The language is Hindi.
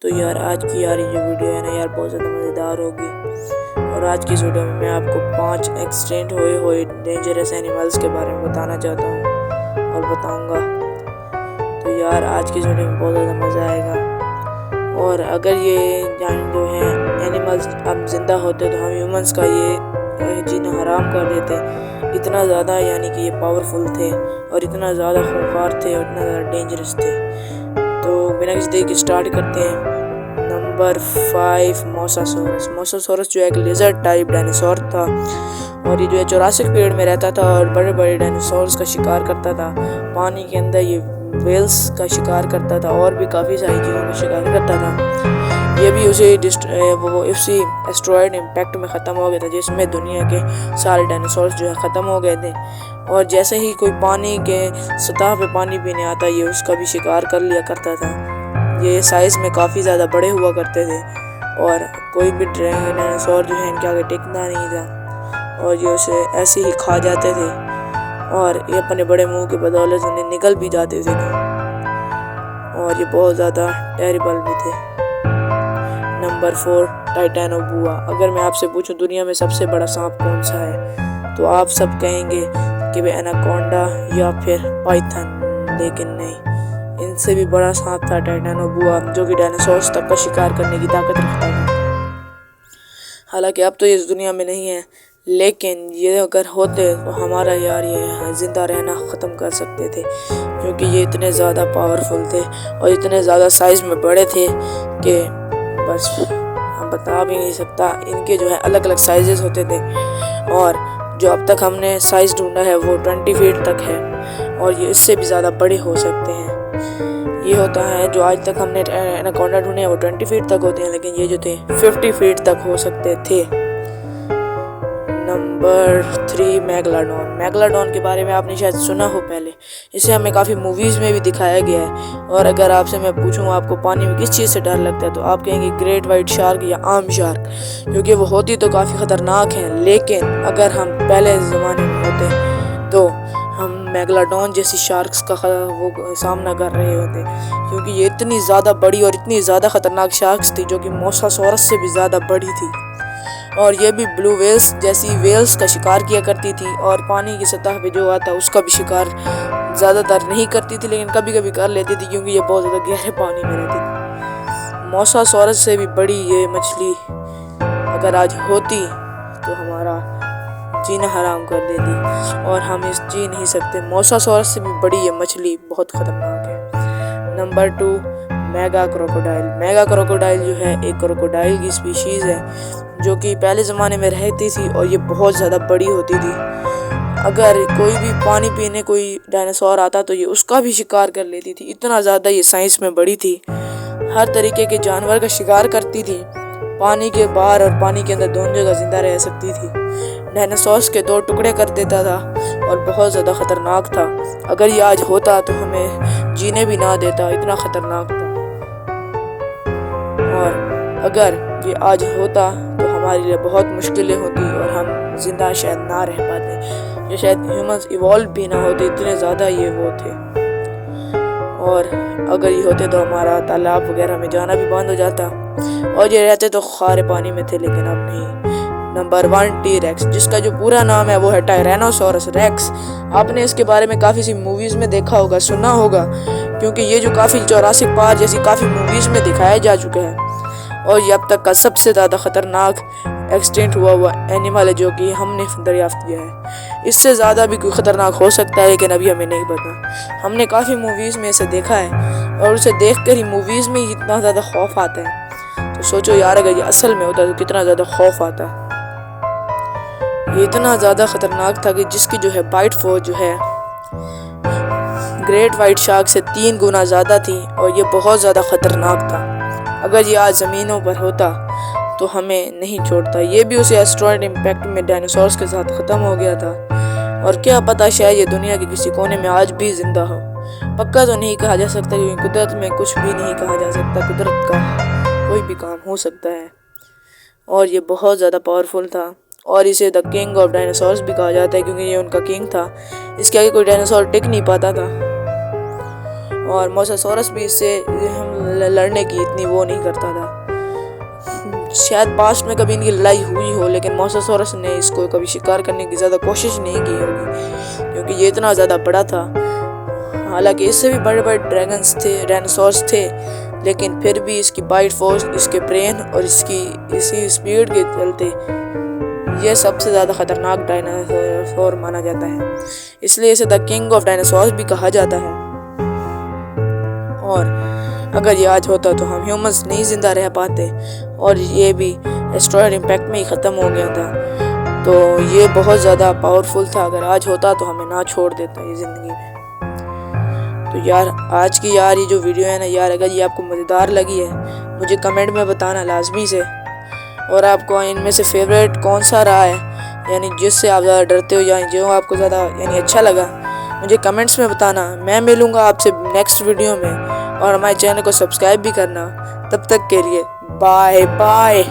तो यार आज की ये जो वीडियो है ना यार बहुत ज़्यादा मज़ेदार होगी। और आज की इस वीडियो में मैं आपको 5 एक्सटेंट हुए डेंजरस एनिमल्स के बारे में बताना चाहता हूँ और बताऊँगा। तो यार आज की इस वीडियो में बहुत ज़्यादा मज़ा आएगा। और अगर ये जो है एनिमल्स अब ज़िंदा होते तो हम ह्यूमंस का ये जीना हराम कर देते। इतना ज़्यादा यानी कि ये पावरफुल थे और इतना ज़्यादा खूंखार थे और इतना ज़्यादा डेंजरस थे। तो बिना किसी देर के स्टार्ट करते हैं। Number 5 mosasaurus. मोसासोरस जो एक लेज़र्ड टाइप डायनासोर था और ये जो है जुरासिक पीरियड में रहता था और बड़े बड़े डायनासोर्स का शिकार करता था। पानी के अंदर ये वेल्स का शिकार करता था और भी काफ़ी सारी चीज़ों का शिकार करता था। ये भी उसी एस्ट्रॉयड इम्पैक्ट में ख़त्म हो गया था जिसमें दुनिया के सारे डायनासोर्स जो है ख़त्म हो गए थे। और जैसे ही कोई पानी के सतह पे पानी पीने आता ये उसका भी शिकार कर लिया करता था। ये साइज़ में काफ़ी ज़्यादा बड़े हुआ करते थे और कोई भी डायनासोर जो है इनके आगे टिकता नहीं था और ये उसे ऐसे ही खा जाते थे और ये अपने बड़े मुंह के बदौलत उन्हें निकल भी जाते थे और ये बहुत ज़्यादा टेरिबल भी थे। नंबर 4 टाइटैनोबुआ। अगर मैं आपसे पूछूं दुनिया में सबसे बड़ा सांप कौन सा है तो आप सब कहेंगे कि वे एनाकोंडा या फिर पाइथन, लेकिन नहीं, इनसे भी बड़ा सांप था टाइटैनोबुआ जो कि डायनासोर्स तक का शिकार करने की ताकत रखता था। हालांकि अब तो ये इस दुनिया में नहीं है, लेकिन ये अगर होते तो हमारा यार ये ज़िंदा रहना ख़त्म कर सकते थे क्योंकि ये इतने ज़्यादा पावरफुल थे और इतने ज़्यादा साइज़ में बड़े थे कि बस हम बता भी नहीं सकता। इनके जो है अलग अलग साइजेस होते थे और जो अब तक हमने साइज़ ढूंढा है वो 20 फीट तक है और ये इससे भी ज़्यादा बड़े हो सकते हैं। ये होता है जो आज तक हमने एनाकोंडा ढूंढे हैं वो 20 फीट तक होते हैं, लेकिन ये जो थे 50 फीट तक हो सकते थे। नंबर 3 मैगलाडोन। मैगलाडोन के बारे में आपने शायद सुना हो पहले। इसे हमें काफ़ी मूवीज़ में भी दिखाया गया है और अगर आपसे मैं पूछूं आपको पानी में किस चीज़ से डर लगता है तो आप कहेंगे ग्रेट वाइट शार्क या आम शार्क, क्योंकि वो होती तो काफ़ी ख़तरनाक है। लेकिन अगर हम पहले ज़माने में होते तो हम मैगलाडोन जैसी शार्क्स का वो सामना कर रहे होते क्योंकि ये इतनी ज़्यादा बड़ी और इतनी ज़्यादा ख़तरनाक शार्क्स थी जो कि मोसासोरस से भी ज़्यादा बड़ी थी और ये भी ब्लू वेल्स जैसी वेल्स का शिकार किया करती थी और पानी की सतह पे जो आता उसका भी शिकार ज़्यादातर नहीं करती थी, लेकिन कभी कभी कर लेती थी क्योंकि ये बहुत ज़्यादा गहरे पानी में रहती थी। मोसासोरस से भी बड़ी ये मछली अगर आज होती तो हमारा जीना हराम कर देती और हम इस जी नहीं सकते। मोसासोरस से भी बड़ी ये मछली बहुत ख़तरनाक है। Number 2 mega crocodile. Mega crocodile जो है एक क्रोकोडाइल की स्पीशीज़ है जो कि पहले ज़माने में रहती थी और ये बहुत ज़्यादा बड़ी होती थी। अगर कोई भी पानी पीने कोई डायनासोर आता तो ये उसका भी शिकार कर लेती थी। इतना ज़्यादा ये साइंस में बड़ी थी। हर तरीके के जानवर का शिकार करती थी। पानी के बाहर और पानी के अंदर दोनों जगह ज़िंदा रह सकती थी। डायनासोर्स के 2 टुकड़े कर देता था और बहुत ज़्यादा ख़तरनाक था। अगर ये आज होता तो हमें जीने भी ना देता, इतना ख़तरनाक था। और अगर ये आज होता तो हमारे लिए बहुत मुश्किलें होती और हम ज़िंदा शायद ना रह पाते, या शायद ह्यूमंस इवॉल्व भी ना होते, इतने ज़्यादा ये वो थे। और अगर ये होते तो हमारा तालाब वगैरह में जाना भी बंद हो जाता और ये रहते तो खारे पानी में थे, लेकिन अब नहीं। नंबर 1 टी-रेक्स, जिसका जो पूरा नाम है वो है टायरेनोसोरस रेक्स। आपने इसके बारे में काफ़ी सी मूवीज़ में देखा होगा, सुना होगा, क्योंकि ये जो काफ़ी जुरासिक पार्क जैसी काफ़ी मूवीज़ में दिखाया जा चुका है और ये अब तक का सबसे ज़्यादा ख़तरनाक एक्सटेंट हुआ एनिमल है जो कि हमने दरियाफ्त किया है। इससे ज़्यादा भी कोई ख़तरनाक हो सकता है लेकिन अभी हमें नहीं पता। हमने काफ़ी मूवीज़ में इसे देखा है और उसे देख कर ही मूवीज़ में ही इतना ज़्यादा खौफ आता है। तो सोचो यार अगर ये असल में होता तो कितना ज़्यादा खौफ आता। ये इतना ज़्यादा ख़तरनाक था कि जिसकी जो है बाइट फोर्स जो है ग्रेट वाइट शार्क से 3 गुना ज़्यादा थी और ये बहुत ज़्यादा ख़तरनाक था। अगर ये आज ज़मीनों पर होता तो हमें नहीं छोड़ता। ये भी उसे एस्ट्रॉयड इम्पैक्ट में डायनासोर्स के साथ ख़त्म हो गया था और क्या पता शायद ये दुनिया के किसी कोने में आज भी ज़िंदा हो। पक्का तो नहीं कहा जा सकता क्योंकि कुदरत में कुछ भी नहीं कहा जा सकता, कुदरत का कोई भी काम हो सकता है। और ये बहुत ज़्यादा पावरफुल था और इसे द किंग ऑफ डायनासोर्स भी कहा जाता है क्योंकि ये उनका किंग था। इसके आगे कोई डायनासोर टिक नहीं पाता था और मोसासोरस भी इससे लड़ने की इतनी वो नहीं करता था। शायद पास्ट में कभी इनकी लड़ाई हुई हो, लेकिन मोसासोरस ने इसको कभी शिकार करने की ज़्यादा कोशिश नहीं की होगी, क्योंकि ये इतना ज़्यादा बड़ा था। हालांकि इससे भी बड़े बड़े ड्रैगन्स थे, डायनासोर्स थे, लेकिन फिर भी इसकी बाइट फोर्स, इसके ब्रेन और इसी स्पीड के चलते ये सबसे ज़्यादा ख़तरनाक डायनासोर माना जाता है। इसलिए इसे द किंग ऑफ डायनासोर्स भी कहा जाता है। और अगर ये आज होता तो हम ह्यूमंस नहीं ज़िंदा रह पाते, और ये भी एस्ट्रॉयड इम्पैक्ट में ही ख़त्म हो गया था। तो ये बहुत ज़्यादा पावरफुल था। अगर आज होता तो हमें ना छोड़ देता ये ज़िंदगी में। तो यार आज की ये जो वीडियो है ना यार, अगर ये आपको मज़ेदार लगी है मुझे कमेंट में बताना लाजमी से। और आपको इनमें से फेवरेट कौन सा रहा है, यानी जिससे आप ज़्यादा डरते हो या जो आपको ज़्यादा यानी अच्छा लगा, मुझे कमेंट्स में बताना। मैं मिलूँगा आपसे नेक्स्ट वीडियो में, और हमारे चैनल को सब्सक्राइब भी करना। तब तक के लिए बाय बाय।